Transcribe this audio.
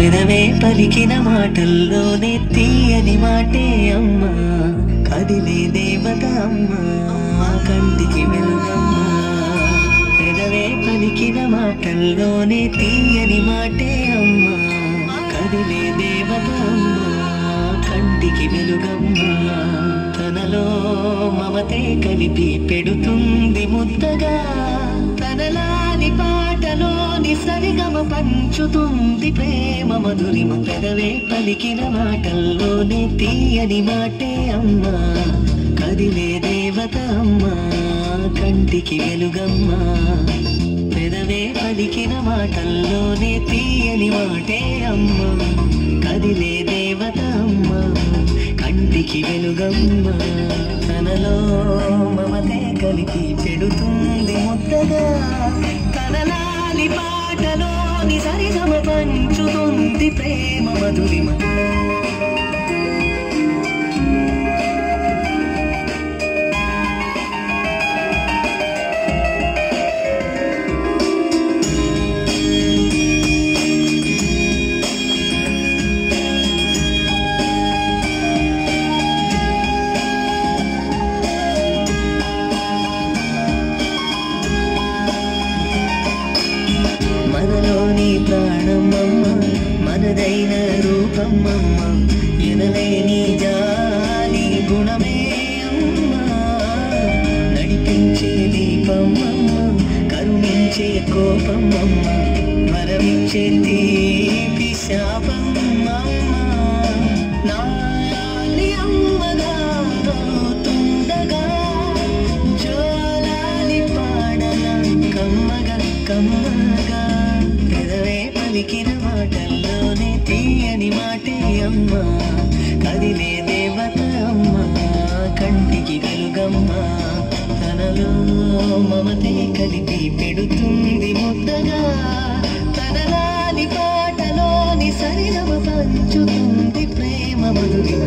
పెదవే పలికిన మాటల్లోనే తీయని మాటే అమ్మా, కదిలే దేవత అమ్మా, కంటికి వెలుగమ్మా. పెదవే పలికిన మాటల్లోనే తీయని మాటే అమ్మా, కదిలే దేవత అమ్మా, కంటికి వెలుగమ్మా. తనలో మమతే కలిపి పెడుతుంది ముద్దగా, తనలాని పాటలోని సరిగమ పంచుతుంది ప్రేమ మధురిమ. పెదవే పలికిన మాటల్లోనే తీయని మాటే అమ్మా, కదిలే దేవత అమ్మా, కంటికి వెలుగమ్మా. పెదవే పలికిన మాటల్లోనే తీయని మాటే అమ్మా, కదిలే దేవత అమ్మా, కంటికి వెలుగమ్మా. తనలో మమతే కలిపి పెడుతుంది ముద్దగా, తనలాలి పాటలోని సరిగమ పంచుతుంది ప్రేమ మధురిమ. మనలోని ప్రాణమమ్మ, మనదైన రూపమమ్మ, ఎనలేని జాలి గుణమే అమ్మా. నడిపించే దీపమమ్మ, కరుణించే కోపమమ్మ, వరమిచ్చే తీపి శాపమమ్మ. నాలి అమ్మగా తుండగా, జోలాలి పాడన కమ్మగా కమ్మగా. పెదవే పలికిన మాటల్లోనే తీయని మాటే అమ్మా, కదిలే దేవత అమ్మా, కంటికి వెలుగమ్మా. తనలో మమతే కలిపి పెడుతుంది ముద్దగా, తనలాని పాటలోని సరిగమ పంచుతుంది ప్రేమ మధురిమ.